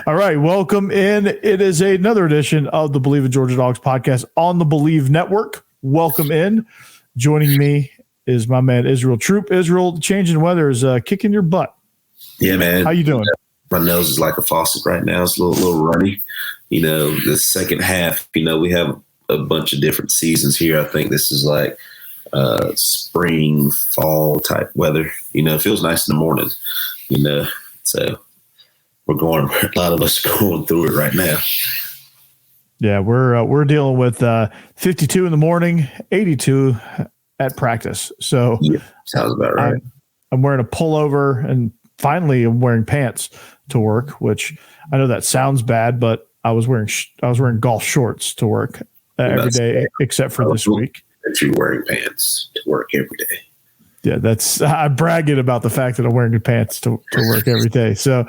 All right, welcome in. It is another edition of the Believe in Georgia Dogs podcast on the Believe Network. Welcome in. Joining me is my man Israel Troop. Israel, the change in weather is kicking your butt. Yeah, man. How you doing? My nose is like a faucet right now. It's a little runny. You know, the second half, we have a bunch of different seasons here. I think this is like spring, fall type weather. It feels nice in the morning, so a lot of us are going through it right now. Yeah, we're dealing with 52 in the morning, 82 at practice. So yeah, sounds about right. I'm wearing a pullover and finally I'm wearing pants to work, which I know that sounds bad, but I was wearing golf shorts to work every day except for this week. That you're wearing pants to work every day. Yeah, I'm bragging about the fact that I'm wearing the to work every day. So,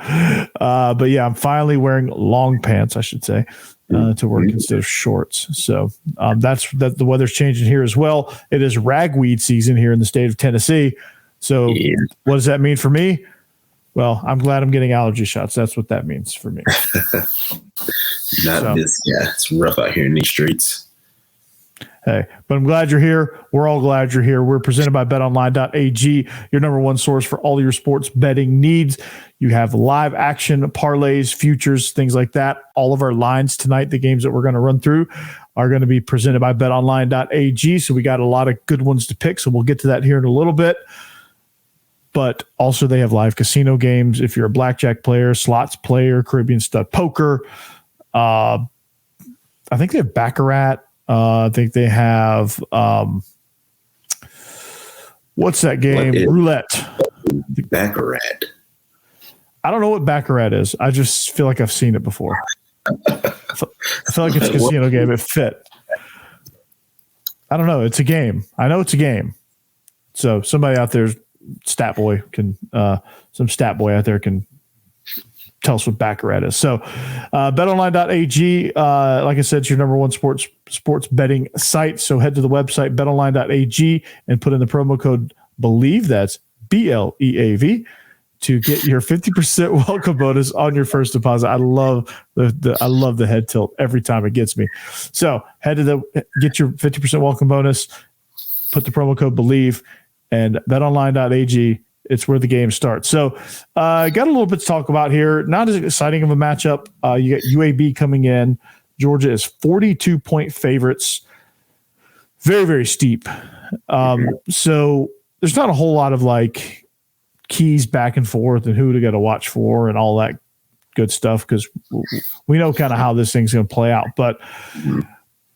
but yeah, I'm finally wearing long pants, I should say, to work instead of shorts. So that the weather's changing here as well. It is ragweed season here in the state of Tennessee. So What does that mean for me? Well, I'm glad I'm getting allergy shots. That's what that means for me. It's rough out here in these streets. Hey, but I'm glad you're here. We're all glad you're here. We're presented by Betonline.ag, your number one source for all your sports betting needs. You have live action, parlays, futures, things like that. All of our lines tonight, the games that we're going to run through, are going to be presented by Betonline.ag. So we got a lot of good ones to pick. So we'll get to that here in a little bit. But also they have live casino games. If you're a blackjack player, slots player, Caribbean stud poker. I think they have Baccarat. I think they have what's that game? Roulette. Baccarat. I don't know what Baccarat is. I just feel like I've seen it before. I feel like it's a casino game. It fit. I don't know. It's a game. I know it's a game. So somebody out there, some stat boy out there can tell us what Baccarat is. So betonline.ag, like I said, it's your number one sports betting site. So head to the website, betonline.ag, and put in the promo code BELIEVE, that's BLEAV, to get your 50% welcome bonus on your first deposit. I love the head tilt every time it gets me. So get your 50% welcome bonus, put the promo code BELIEVE, and betonline.ag. It's where the game starts. So got a little bit to talk about here. Not as exciting of a matchup. You got UAB coming in. Georgia is 42-point favorites. Very, very steep. So there's not a whole lot of like keys back and forth and who to get to watch for and all that good stuff because we know kind of how this thing's going to play out. But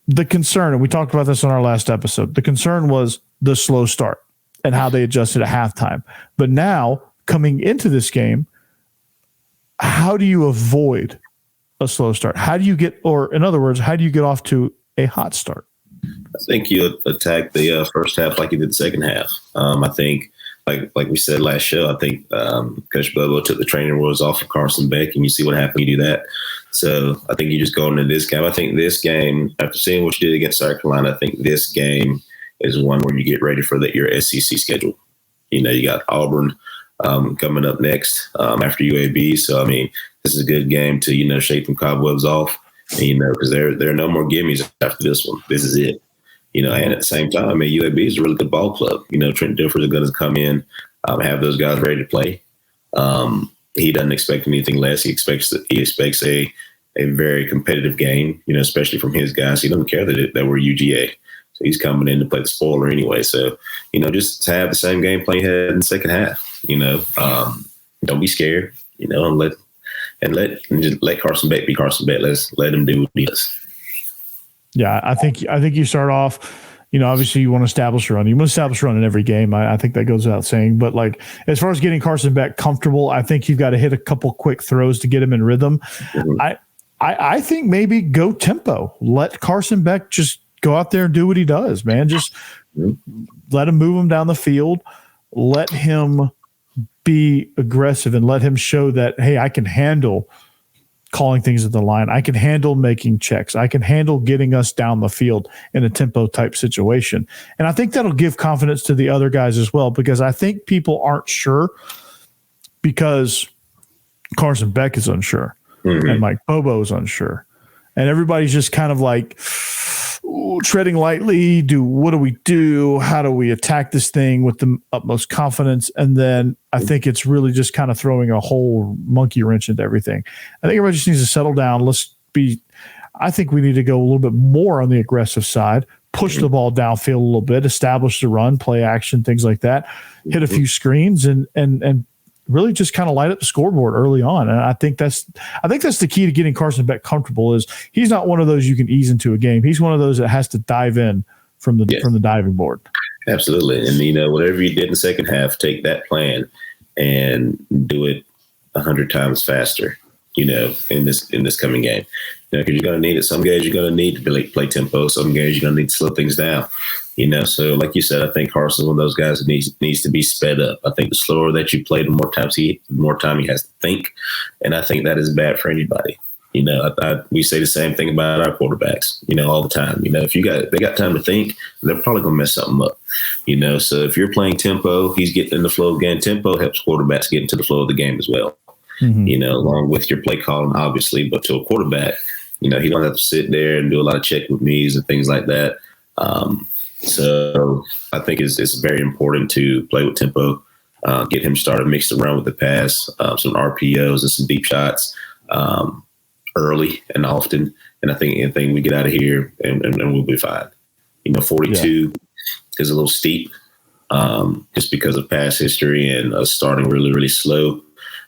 the concern, and we talked about this on our last episode, the concern was the slow start and how they adjusted at halftime. But now, coming into this game, how do you avoid a slow start? How do you get off to a hot start? I think you attack the first half like you did the second half. I think, like we said last show, I think Coach Bobo took the training wheels off of Carson Beck, and you see what happened when you do that. So I think you just go into this game. I think this game, after seeing what you did against South Carolina, I think this game is one where you get ready for your SEC schedule. You got Auburn coming up next after UAB. So, I mean, this is a good game to, shake them cobwebs off, and, because there are no more gimmies after this one. This is it. And at the same time, I mean, UAB is a really good ball club. Trent Dilfer is going to come in, have those guys ready to play. He doesn't expect anything less. He expects a very competitive game, especially from his guys. He doesn't care that we're UGA. So he's coming in to play the spoiler anyway. So, just to have the same game plan head in the second half, don't be scared, and just let Carson Beck be Carson Beck. Let him do what he does. Yeah, I think you start off, obviously you want to establish a run. You want to establish a run in every game. I think that goes without saying. But like as far as getting Carson Beck comfortable, I think you've got to hit a couple quick throws to get him in rhythm. Mm-hmm. I think maybe go tempo. Let Carson Beck just go out there and do what he does, man. Just let him move him down the field. Let him be aggressive and let him show that, hey, I can handle calling things at the line. I can handle making checks. I can handle getting us down the field in a tempo type situation. And I think that'll give confidence to the other guys as well, because I think people aren't sure because Carson Beck is unsure. and Mike Bobo's unsure. And everybody's just kind of like treading lightly. What do we do? How do we attack this thing with the utmost confidence? And then I think it's really just kind of throwing a whole monkey wrench into everything. I think everybody just needs to settle down. I think we need to go a little bit more on the aggressive side, push the ball downfield a little bit, establish the run, play action, things like that, hit a few screens and really just kind of light up the scoreboard early on. And I think that's the key to getting Carson Beck comfortable. Is he's not one of those you can ease into a game. He's one of those that has to dive in from the diving board. Absolutely. And whatever you did in the second half, take that plan and do it 100 times faster, in this coming game. Because you're going to need it. Some games you're going to need to play tempo. Some games you're going to need to slow things down. So like you said, I think Carson's one of those guys that needs to be sped up. I think the slower that you play, the more time he has to think, and I think that is bad for anybody. We say the same thing about our quarterbacks, all the time. If they got time to think, they're probably going to mess something up. So if you're playing tempo, he's getting in the flow of the game. Tempo helps quarterbacks get into the flow of the game as well. Along with your play calling, obviously, but to a quarterback, he don't have to sit there and do a lot of check with me's and things like that. So I think it's very important to play with tempo, get him started, mixed around with the pass, some RPOs and some deep shots early and often. And I think anything we get out of here and we'll be fine. 42 is a little steep just because of past history and us starting really, really slow.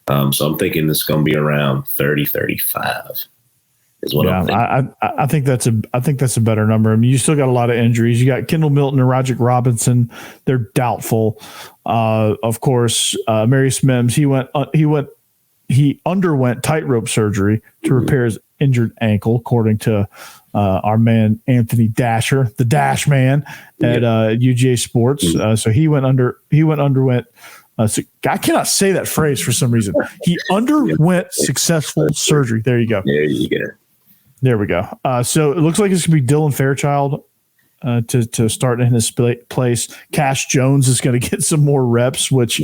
So I'm thinking it's going to be around 30, 35. I think that's a better number. I mean, you still got a lot of injuries. You got Kendall Milton and Roderick Robinson. They're doubtful. Of course, Marius Mims, he underwent tightrope surgery to repair his injured ankle, according to our man Anthony Dasher, the Dash Man at UGA Sports. So he underwent. I cannot say that phrase for some reason. He underwent successful surgery. There you go. There you go. There we go. So it looks like it's going to be Dylan Fairchild to start in his place. Cash Jones is going to get some more reps, which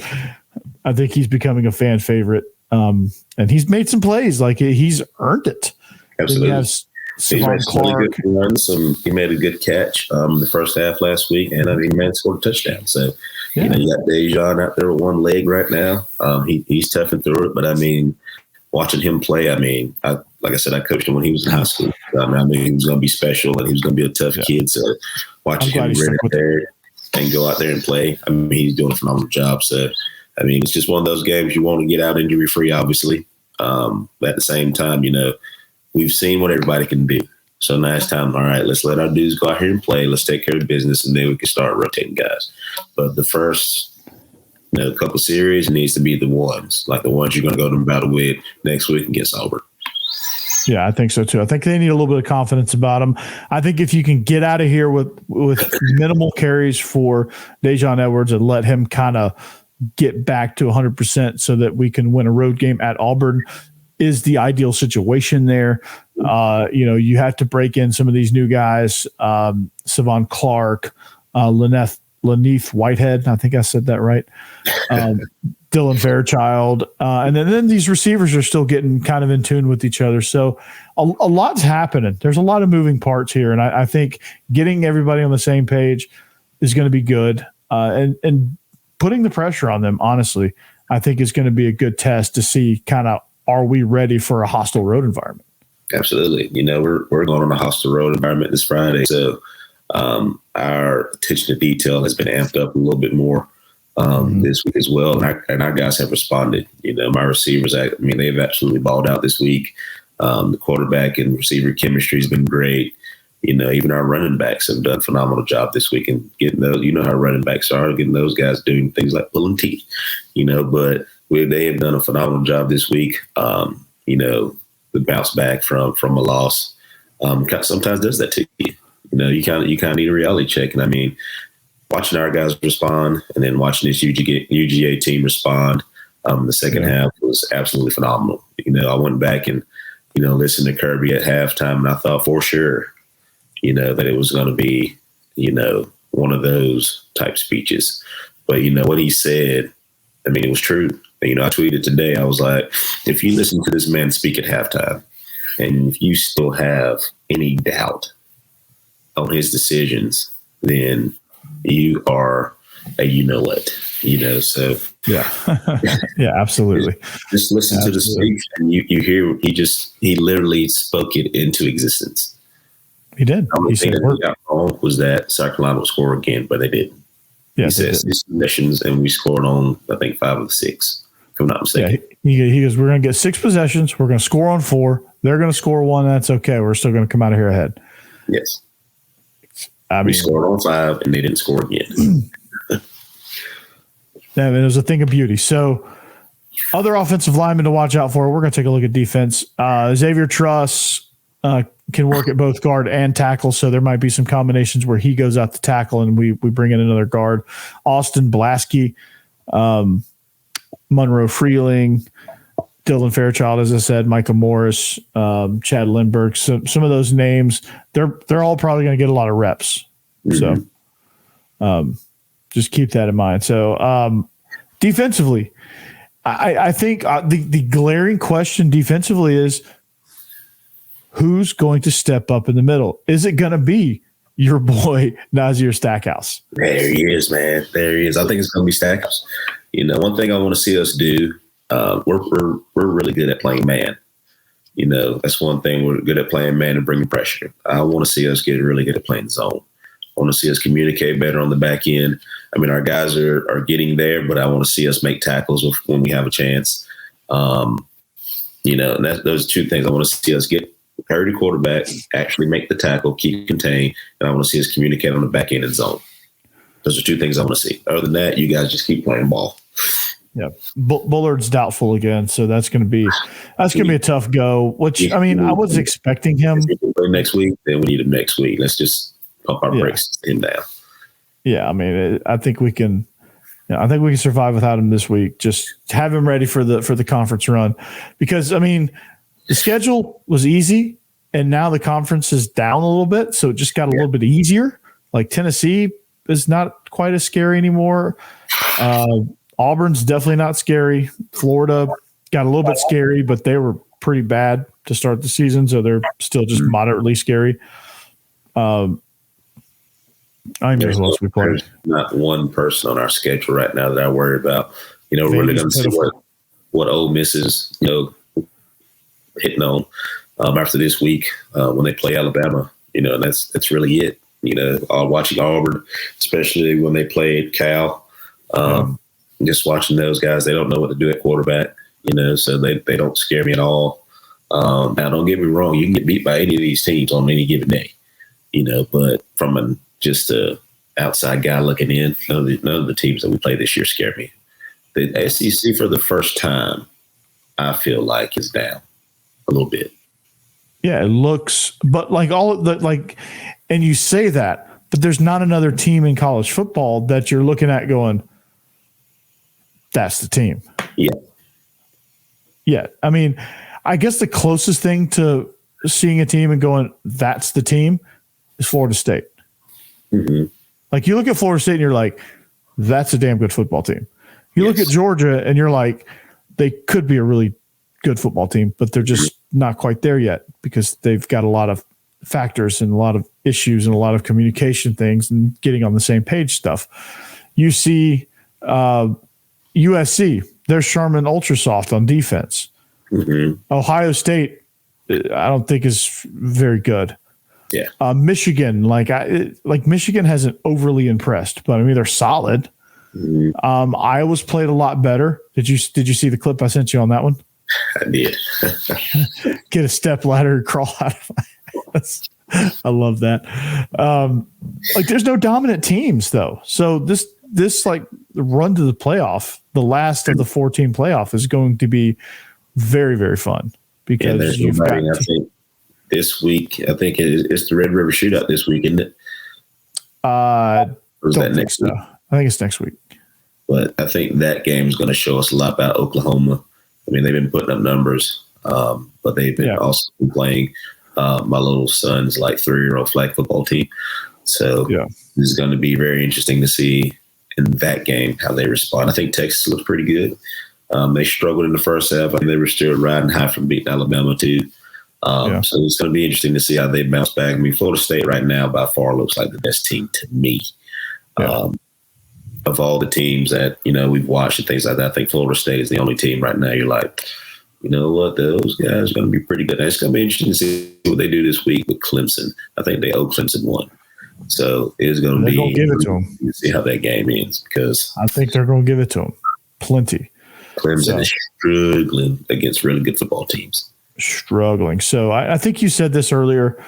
I think he's becoming a fan favorite. And he's made some plays. Like he's earned it. Absolutely. He made Clark. Good runs. He made a good catch the first half last week, and he scored a touchdown. So, you got Dejan out there with one leg right now. He's toughing through it, but I mean, watching him play, like I said, I coached him when he was in high school. I knew he was going to be special and he was going to be a tough kid. So watching him run out there and go out there and play, he's doing a phenomenal job. So, it's just one of those games you want to get out injury free, obviously. But at the same time, we've seen what everybody can do. So now it's time, all right, let's let our dudes go out here and play. Let's take care of business, and then we can start rotating guys. But the first couple series needs to be the ones you're going to go to battle with next week against Auburn. Yeah, I think so too. I think they need a little bit of confidence about him. I think if you can get out of here with minimal carries for Dejan Edwards and let him kind of get back to 100% so that we can win a road game at Auburn is the ideal situation there. You have to break in some of these new guys, Savon Clark, Laneith Whitehead. I think I said that right. Dylan Fairchild. And then these receivers are still getting kind of in tune with each other. So a lot's happening. There's a lot of moving parts here. And I think getting everybody on the same page is going to be good. And putting the pressure on them, honestly, I think is going to be a good test to see kind of, are we ready for a hostile road environment? Absolutely. We're going on a hostile road environment this Friday. So our attention to detail has been amped up a little bit more this week as well. And our guys have responded. My receivers, they've absolutely balled out this week. The quarterback and receiver chemistry has been great. Even our running backs have done a phenomenal job this week and getting those, how running backs are, getting those guys doing things like pulling teeth, but they have done a phenomenal job this week. The bounce back from a loss sometimes does that to you. You kind of need a reality check. And watching our guys respond and then watching this UGA team respond, the second half was absolutely phenomenal. I went back and, listened to Kirby at halftime, and I thought for sure, that it was going to be, one of those type speeches. But what he said, it was true. I tweeted today, I was like, if you listen to this man speak at halftime and if you still have any doubt on his decisions, then you are so yeah. Yeah, absolutely. Just listen to the speech and you hear he literally spoke it into existence. He did. The only thing that he got wrong was that South Carolina would score again, but they didn't. Yeah, he said 6 possessions and we scored on, I think, 5 of the 6, if I'm not mistaken. Yeah, he goes, we're going to get 6 possessions. We're going to score on 4. They're going to score 1. That's okay. We're still going to come out of here ahead. Yes. We scored on 5 and they didn't score again. Yeah, it was a thing of beauty. So, other offensive linemen to watch out for. We're going to take a look at defense. Xavier Truss can work at both guard and tackle, so there might be some combinations where he goes out to tackle and we bring in another guard. Austin Blasky, Monroe Freeling, Dylan Fairchild, as I said, Micah Morris, Chad Lindbergh. So some of those names, they're all probably going to get a lot of reps. Mm-hmm. So just keep that in mind. So defensively, I think the glaring question defensively is who's going to step up in the middle? Is it going to be your boy Nazir Stackhouse? There he is, man. There he is. I think it's going to be Stackhouse. One thing I want to see us do, we're really good at playing man. That's one thing. We're good at playing man and bringing pressure. I want to see us get really good at playing zone. I want to see us communicate better on the back end. I mean, our guys are getting there, but I want to see us make tackles when we have a chance. And those 2 things. I want to see us get parity quarterback, actually make the tackle, keep contained, and I want to see us communicate on the back end and zone. Those are 2 things I want to see. Other than that, you guys just keep playing ball. Yeah, Bullard's doubtful again, so that's going to be a tough go. Which I was expecting him next week. Then we need him next week. Let's just pump our brakes him down. Yeah, I think we can. I think we can survive without him this week. Just have him ready for the conference run, because the schedule was easy, and now the conference is down a little bit, so it just got a little bit easier. Like Tennessee is not quite as scary anymore. Auburn's definitely not scary. Florida got a little bit scary, but they were pretty bad to start the season, so they're still just moderately scary. There's not one person on our schedule right now that I worry about. We're really going to see what Ole Miss is, hitting on after this week when they play Alabama. And that's really it. Watching Auburn, especially when they played Cal. Just watching those guys, they don't know what to do at quarterback. So they don't scare me at all. Now, don't get me wrong, you can get beat by any of these teams on any given day. But from just a outside guy looking in, none of the teams that we play this year scare me. The SEC for the first time, I feel like, is down a little bit. Yeah, it looks, but like all of the and you say that, but there's not another team in college football that you're looking at going, that's the team. Yeah. Yeah. I guess the closest thing to seeing a team and going, that's the team, is Florida State. Mm-hmm. Like, you look at Florida State and you're like, that's a damn good football team. You look at Georgia and you're like, they could be a really good football team, but they're just not quite there yet because they've got a lot of factors and a lot of issues and a lot of communication things and getting on the same page stuff. You see USC, they're Charmin Ultrasoft on defense. Mm-hmm. Ohio State, I don't think is very good. Yeah. Michigan, Michigan hasn't overly impressed, but they're solid. Mm-hmm. Iowa's played a lot better. Did you see the clip I sent you on that one? I did. Get a step ladder and crawl out of my I love that. There's no dominant teams though. So this run to the playoff, the last of the 14 playoff, is going to be very, very fun because you've got I think this week, I think it's the Red River Shootout this week, isn't it? Or is that next week? I think it's next week. But I think that game is going to show us a lot about Oklahoma. They've been putting up numbers, but they've been also playing my little son's 3-year-old flag football team. So this is going to be very interesting to see in that game how they respond. I think Texas looks pretty good. They struggled in the first half. I think they were still riding high from beating Alabama too. So it's going to be interesting to see how they bounce back. I mean, Florida State right now by far looks like the best team to me. Of all the teams that, we've watched and things like that, I think Florida State is the only team right now you're like, you know what, those guys are going to be pretty good. And it's going to be interesting to see what they do this week with Clemson. I think they owe Clemson one. So it's going to be going to give it to them. To see how that game ends, because I think they're going to give it to them. Plenty. Clemson is struggling against really good football teams. Struggling. So I think you said this earlier.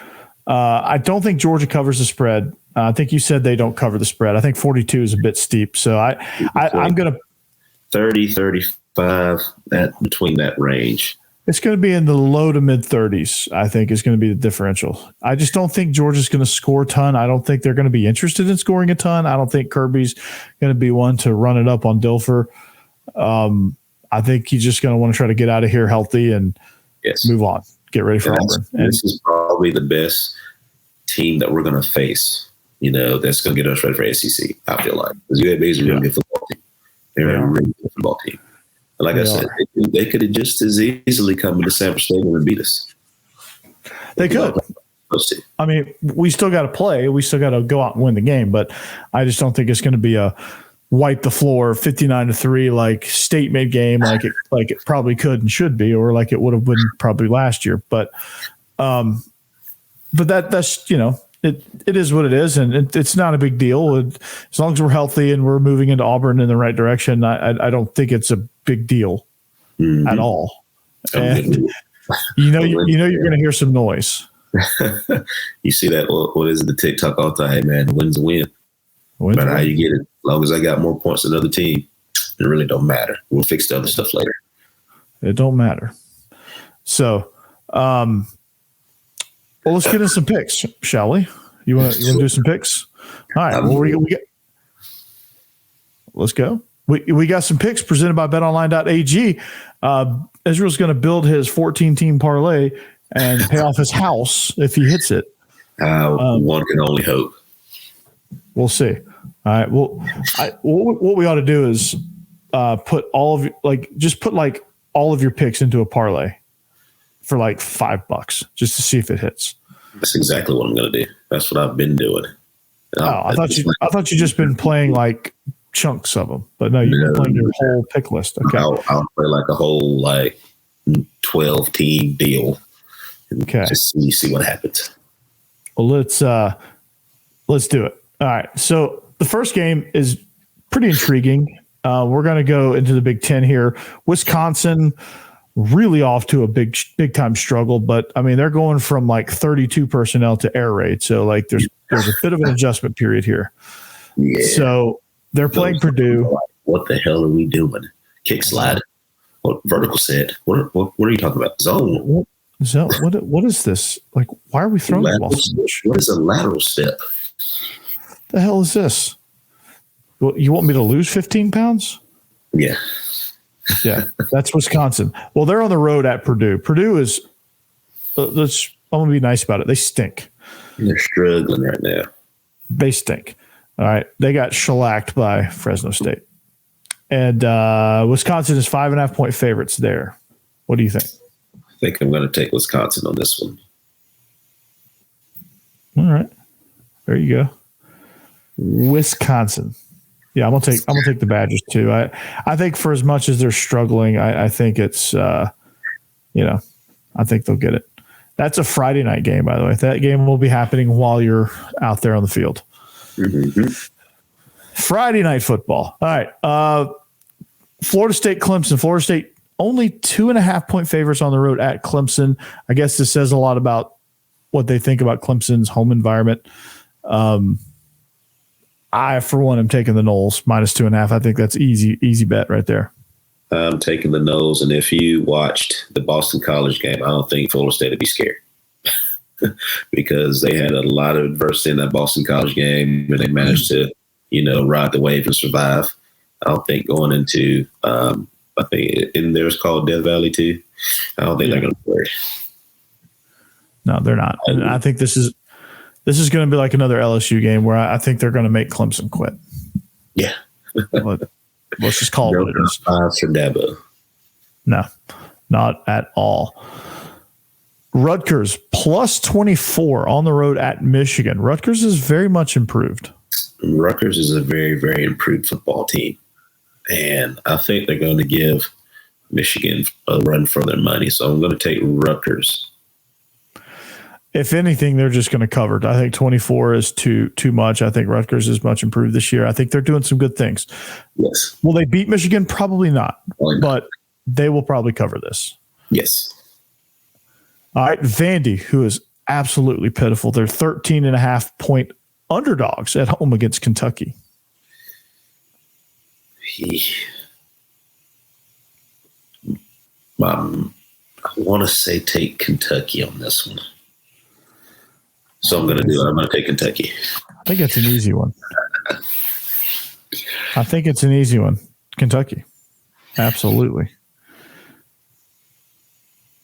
I don't think Georgia covers the spread. I think you said they don't cover the spread. I think 42 is a bit steep. So I'm going to 30, 35, between that range. It's going to be in the low to mid 30s, I think, is going to be the differential. I just don't think Georgia's going to score a ton. I don't think they're going to be interested in scoring a ton. I don't think Kirby's going to be one to run it up on Dilfer. I think he's just going to want to try to get out of here healthy and move on, get ready for Auburn. This is probably the best team that we're going to face, that's going to get us ready for SEC, I feel like. Because UAB is a really good football team. They're a really good football team. Like I said, they could have just as easily come into San Francisco and beat us. They could. I mean, we still got to play. We still got to go out and win the game. But I just don't think it's going to be a wipe the floor 59-3 like state-made game like it probably could and should be, or like it would have been probably last year. But that's it is what it is, and it's not a big deal. As long as we're healthy and we're moving into Auburn in the right direction, I don't think it's a big deal at all. And you're going to hear some noise. You see that? What is it? The TikTok all the time? Hey man, win's a win. No matter how you get it, as long as I got more points than the other team, it really don't matter. We'll fix the other stuff later. It don't matter. So, well, let's get in some picks, shall we? You want to do some picks? All right. Well, we get. Let's go. We got some picks presented by Betonline.ag. Israel's going to build his 14-team parlay and pay off his house if he hits it. One can only hope. We'll see. All right. Well, what we ought to do is put all of all of your picks into a parlay for like $5 just to see if it hits. That's exactly what I'm going to do. That's what I've been doing. I thought you just been playing like chunks of them, but no, you've been playing your whole pick list. Okay, I'll play like a whole 12-team deal. Okay, just see what happens. Well, let's do it. All right. So the first game is pretty intriguing. We're going to go into the Big Ten here. Wisconsin really off to a big time struggle, but I mean, they're going from like 32 personnel to air raid. So like there's a bit of an adjustment period here. Yeah. So they're playing Purdue. What the hell are we doing? Kick slide. What vertical set? What are you talking about? Zone. What is this? Like, why are we throwing the ball so much? What is a lateral step? The hell is this? Well, you want me to lose 15 pounds? Yeah. Yeah, that's Wisconsin. Well, they're on the road at Purdue. Purdue is, I'm going to be nice about it. They stink. They're struggling right now. They stink. All right. They got shellacked by Fresno State. And Wisconsin is 5.5 point favorites there. What do you think? I think I'm going to take Wisconsin on this one. All right. There you go. Wisconsin. Yeah, I'm gonna take the Badgers too. I think for as much as they're struggling, I think it's I think they'll get it. That's a Friday night game, by the way. That game will be happening while you're out there on the field. Mm-hmm. Friday night football. All right. Florida State, Clemson. Florida State only 2.5 point favorites on the road at Clemson. I guess this says a lot about what they think about Clemson's home environment. I, for one, am taking the Noles -2.5. I think that's easy bet right there. I'm taking the Noles, and if you watched the Boston College game, I don't think Florida State would be scared because they had a lot of adversity in that Boston College game, and they managed to, ride the wave and survive. I don't think going into, I think in there's called Death Valley too. I don't think they're going to worry. No, they're not. And I think this is going to be like another LSU game where I think they're going to make Clemson quit. Yeah. Let's just call it what it is. For Dabo. No, not at all. Rutgers plus 24 on the road at Michigan. Rutgers is very much improved. Rutgers is a very, very improved football team. And I think they're going to give Michigan a run for their money. So I'm going to take Rutgers. If anything, they're just going to cover it. I think 24 is too much. I think Rutgers is much improved this year. I think they're doing some good things. Yes. Will they beat Michigan? Probably not. But they will probably cover this. Yes. All right. Vandy, who is absolutely pitiful. They're 13.5-point underdogs at home against Kentucky. I want to say take Kentucky on this one. So I'm going to do it. I'm going to take Kentucky. I think it's an easy one. Kentucky. Absolutely.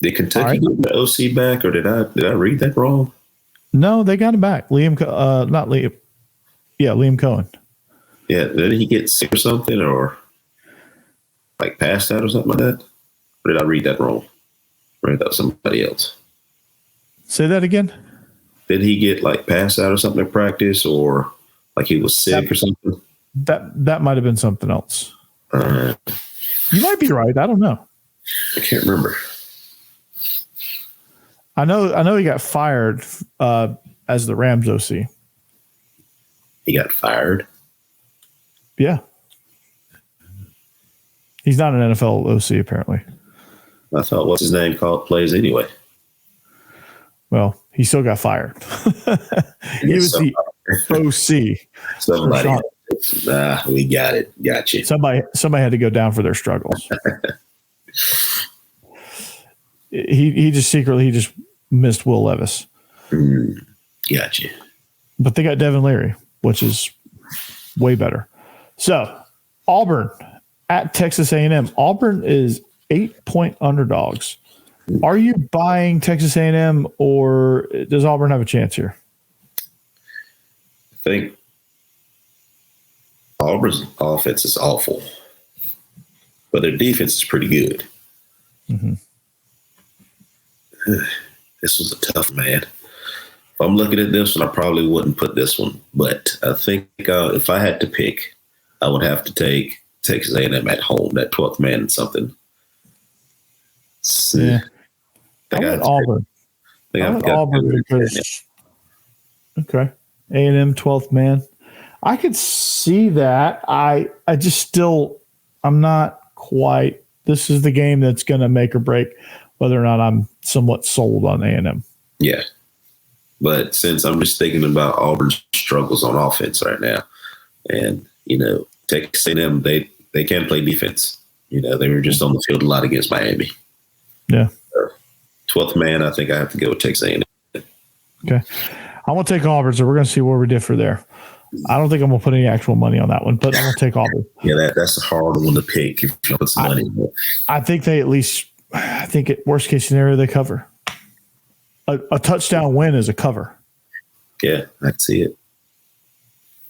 Did Kentucky get the OC back, or did I read that wrong? No, they got him back. Liam Cohen. Yeah, did he get sick or something, or like passed out or something like that? Or did I read that wrong? Or that was somebody else? Say that again. Did he get like passed out or something in practice, or like he was sick or something? That might have been something else. You might be right. I don't know. I can't remember. I know he got fired as the Rams OC. He got fired? Yeah. He's not an NFL OC apparently. I thought what's his name plays anyway. Well, he still got fired. He was the OC. Somebody. We got it. Got you. Somebody had to go down for their struggles. he just missed Will Levis. Got you. But they got Devin Leary, which is way better. So Auburn at Texas A&M. Auburn is 8-point underdogs. Are you buying Texas A&M, or does Auburn have a chance here? I think Auburn's offense is awful, but their defense is pretty good. Mm-hmm. This was a tough man. If I'm looking at this one, I probably wouldn't put this one, but I think if I had to pick, I would have to take Texas A&M at home, that 12th man and something. Yeah. I went Auburn. Auburn because okay, A&M 12th man. I could see that. I just still I'm not quite. This is the game that's going to make or break whether or not I'm somewhat sold on A&M. Yeah, but since I'm just thinking about Auburn's struggles on offense right now, and Texas A&M they can play defense. They were just on the field a lot against Miami. Yeah. 12th man, I think I have to go with Texas A&M. Okay. I'm going to take Auburn, so we're going to see where we differ there. I don't think I'm going to put any actual money on that one, but I'm going to take Auburn. Yeah, that's a hard one to pick if you put some money. I think they at worst case scenario, they cover. A touchdown win is a cover. Yeah, I can see it.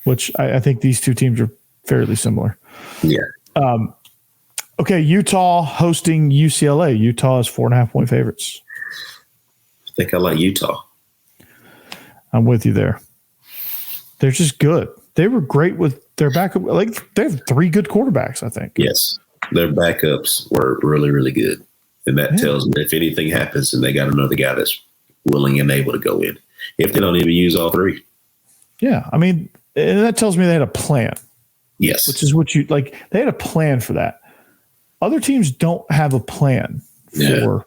Which I think these two teams are fairly similar. Yeah. Okay, Utah hosting UCLA. Utah is 4.5-point favorites. I think I like Utah. I'm with you there. They're just good. They were great with their backup. Like they have 3 good quarterbacks, I think. Yes, their backups were really, really good, and that tells me if anything happens, and they got another guy that's willing and able to go in. If they don't even use all 3. Yeah, I mean, and that tells me they had a plan. Yes, which is what you like. They had a plan for that. Other teams don't have a plan for,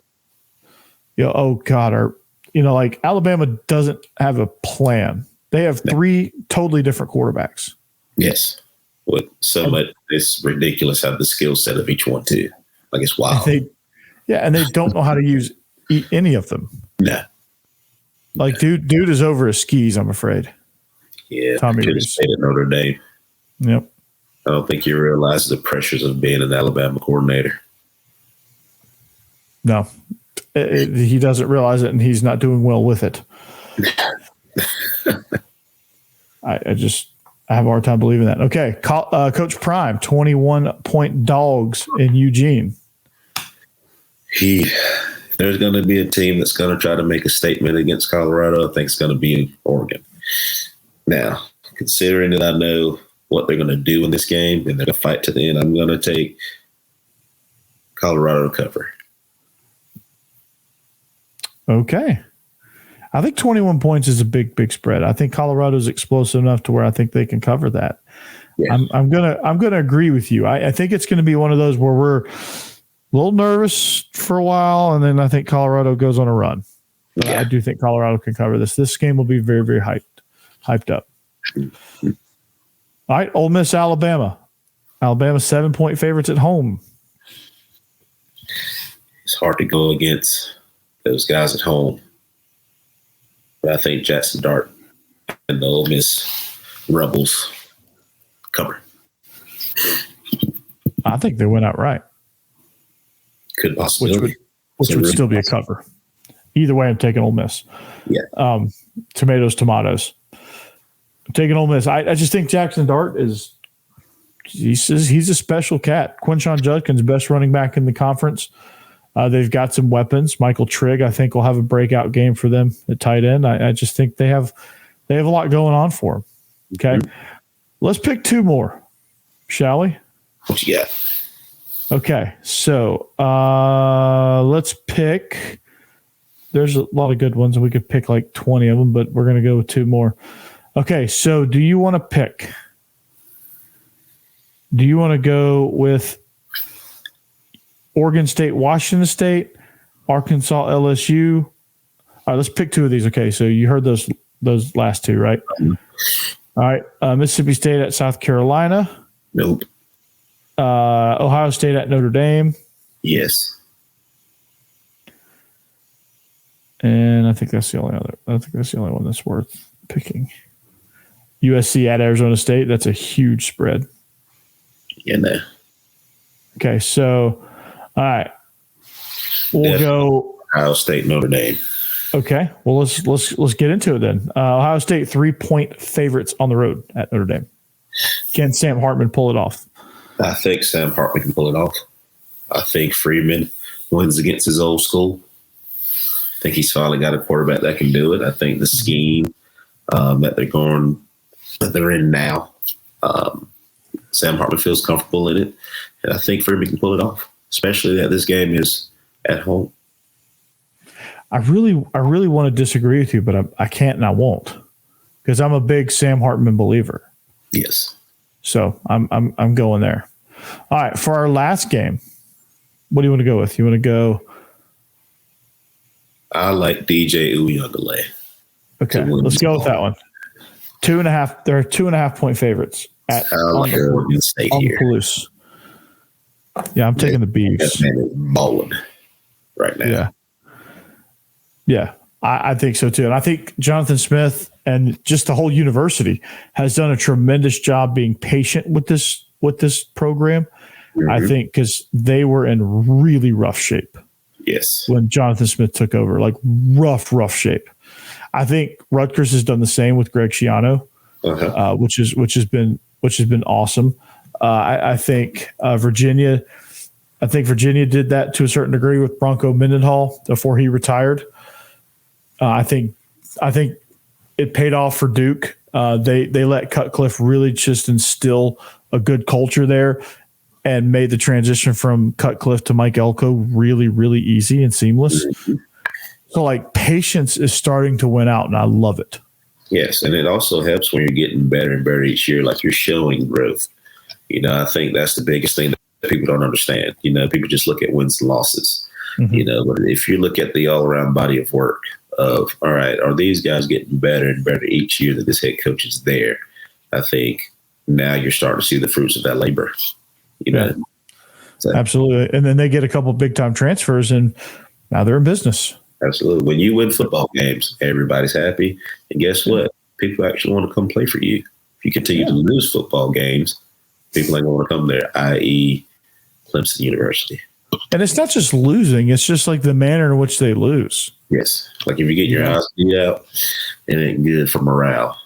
oh God, like Alabama doesn't have a plan. They have 3 totally different quarterbacks. Yes. With so much, it's ridiculous how the skill set of each one too. Like it's wild. And they don't know how to use any of them. No. Like dude is over his skis, I'm afraid. Yeah. Tommy could have stayed at Notre Dame. Yep. I don't think he realizes the pressures of being an Alabama coordinator. No, he doesn't realize it, and he's not doing well with it. I have a hard time believing that. Okay, Coach Prime, 21-point dogs in Eugene. If there's going to be a team that's going to try to make a statement against Colorado, I think it's going to be Oregon. Now, considering that I know what they're going to do in this game and they're going to fight to the end, I'm going to take Colorado to cover. Okay. I think 21 points is a big spread. I think Colorado's explosive enough to where I think they can cover that. Yeah. I'm gonna agree with you. I think it's going to be one of those where we're a little nervous for a while, and then I think Colorado goes on a run. But I do think Colorado can cover this. This game will be very, very hyped up. All right, Ole Miss, Alabama. Alabama 7-point favorites at home. It's hard to go against those guys at home. But I think Jackson Dart and the Ole Miss Rebels cover. I think they went outright. Could possibly. Which would still be a cover. Either way, I'm taking Ole Miss. Yeah. Tomatoes. I'm taking Ole Miss. I just think Jackson Dart he's a special cat. Quinshon Judkins, best running back in the conference. They've got some weapons. Michael Trigg, I think, will have a breakout game for them at tight end. I just think they have a lot going on for them. Okay. Mm-hmm. Let's pick two more, shall we? What you got? Okay. So let's pick. There's a lot of good ones, and we could pick like 20 of them, but we're going to go with two more. Okay. So do you want to pick? Do you want to go with Oregon State, Washington State, Arkansas, LSU? All right, let's pick two of these. Okay, so you heard those last two, right? All right, Mississippi State at South Carolina. Nope. Ohio State at Notre Dame. Yes. And I think that's the only one that's worth picking. USC at Arizona State. That's a huge spread. Yeah, no. Okay, so all right, we'll go Ohio State, Notre Dame. Okay, well let's get into it then. Ohio State 3-point favorites on the road at Notre Dame. Can Sam Hartman pull it off? I think Sam Hartman can pull it off. I think Freeman wins against his old school. I think he's finally got a quarterback that can do it. I think the scheme that they're in now, Sam Hartman feels comfortable in it, and I think Freeman can pull it off, especially that this game is at home. I really want to disagree with you, but I can't and I won't, because I'm a big Sam Hartman believer. Yes. So I'm going there. All right, for our last game, what do you want to go with? You want to go? I like DJ Uyunglele. Okay, let's go with that one. 2.5. There are 2.5-point favorites at Oregon State here. Palouse. Yeah, I'm taking the Beavs. That man is balling right now. Yeah, I think so too. And I think Jonathan Smith and just the whole university has done a tremendous job being patient with this program. Mm-hmm. I think because they were in really rough shape. Yes. When Jonathan Smith took over, like rough shape. I think Rutgers has done the same with Greg Schiano, which has been awesome. I think Virginia did that to a certain degree with Bronco Mendenhall before he retired. I think it paid off for Duke. They let Cutcliffe really just instill a good culture there and made the transition from Cutcliffe to Mike Elko really, really easy and seamless. Mm-hmm. So, like, patience is starting to win out, and I love it. Yes, and it also helps when you're getting better and better each year, like you're showing growth. I think that's the biggest thing that people don't understand. People just look at wins and losses. Mm-hmm. But if you look at the all-around body of work of, all right, are these guys getting better and better each year that this head coach is there? I think now you're starting to see the fruits of that labor. So, absolutely. And then they get a couple big-time transfers, and now they're in business. Absolutely. When you win football games, everybody's happy. And guess what? People actually want to come play for you. If you continue to lose football games, people ain't going to come there, i.e. Clemson University. And it's not just losing. It's just like the manner in which they lose. Yes. Like if you get your eyes beat out, it ain't good for morale.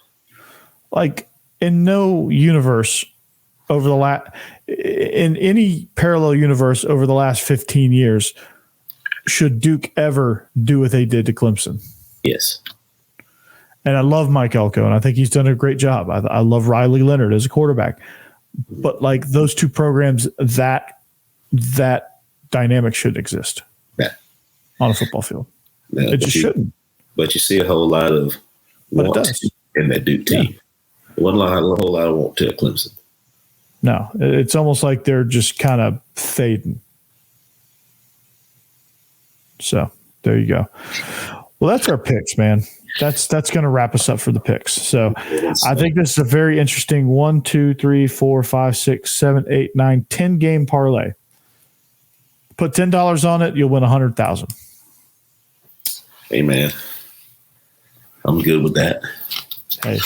Like in no universe in any parallel universe over the last 15 years, should Duke ever do what they did to Clemson. Yes. And I love Mike Elko, and I think he's done a great job. I love Riley Leonard as a quarterback. But like those two programs, that dynamic shouldn't exist on a football field. No, it just shouldn't. But you see a whole lot of want in that Duke team. Yeah. A whole lot of want to Clemson. No, it's almost like they're just kind of fading. So there you go. Well, that's our picks, man. That's going to wrap us up for the picks. So I think this is a very interesting 1, 2, 3, 4, 5, 6, 7, 8, 9, 10 game parlay. Put $10 on it, you'll win 100,000. Hey man, I'm good with that. Hey,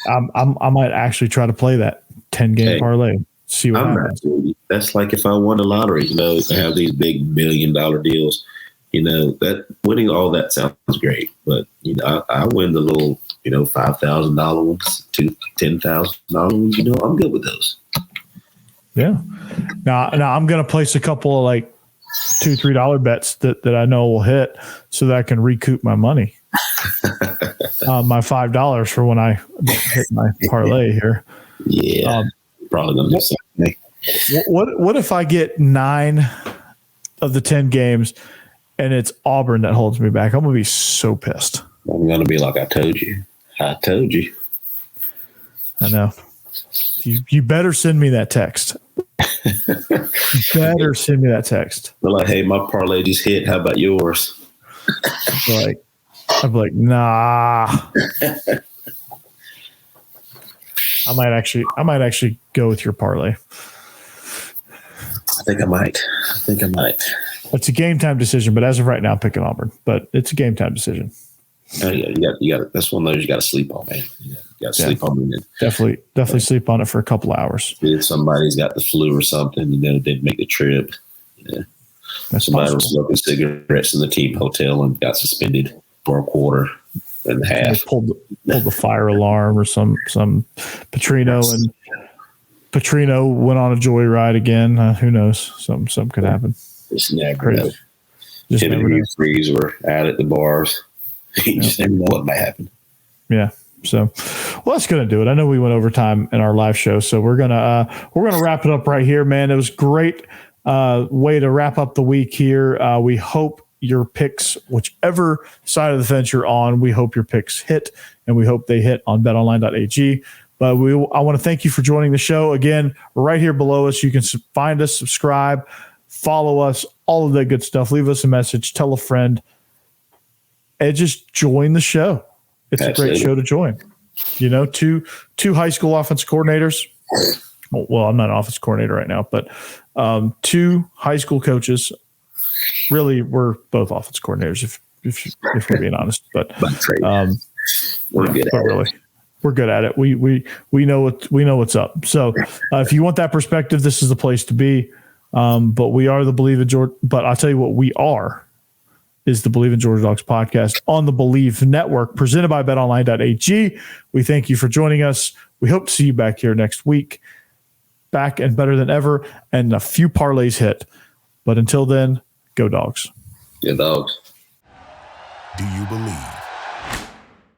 I might actually try to play that 10 game parlay. See what happens. That's like if I won the lottery. You know, they have these big $1 million deals. You know, that winning all that sounds great, but you know, I win the little, you know, $5,000 ones, $10,000 ones. You know, I'm good with those. Yeah. Now I'm going to place a couple of like $2, $3 bets that I know will hit, so that I can recoup my money, my $5 for when I hit my parlay here. Yeah, probably going to do something. What if I get 9 of the 10 games? And it's Auburn that holds me back. I'm going to be so pissed. I'm going to be like, I told you. I know. You better send me that text. You better send me that text. They're like, hey, my parlay just hit. How about yours? I'm like, nah. I might actually go with your parlay. I think I might. It's a game time decision, but as of right now, I'm picking Auburn. But it's a game time decision. Oh yeah, you got. That's one of those you got to sleep on, man. You got to sleep on it. Definitely sleep on it for a couple hours. If somebody's got the flu or something, you know, didn't make the trip. Yeah, somebody was smoking cigarettes in the team hotel and got suspended for a quarter and a half. Pulled the fire alarm or some Petrino and Petrino went on a joyride again. Who knows? Something could happen. Just never know. Him and Hugh Freeze were out at the bars. You just never know what might happen. Yeah. So, well, that's going to do it. I know we went over time in our live show, so we're gonna wrap it up right here, man. It was great way to wrap up the week here. We hope your picks, whichever side of the fence you're on, we hope your picks hit, and we hope they hit on Betonline.ag. But I want to thank you for joining the show. Again, right here below us, you can find us, subscribe, follow us, all of that good stuff. Leave us a message, tell a friend, and just join the show. It's Absolutely. A great show to join. You know, two high school offense coordinators. Well, I'm not an offense coordinator right now, but 2 high school coaches. Really, we're both offense coordinators, if we're being honest. But we're good at it. We're good at it. We know what's up. So if you want that perspective, this is the place to be. But we are the Believe in Georgia. But I'll tell you what we are is the Believe in Georgia Dogs podcast on the Believe Network, presented by Betonline.ag. We thank you for joining us. We hope to see you back here next week, back and better than ever, and a few parlays hit. But until then, go Dogs. Go Dogs. Do you believe?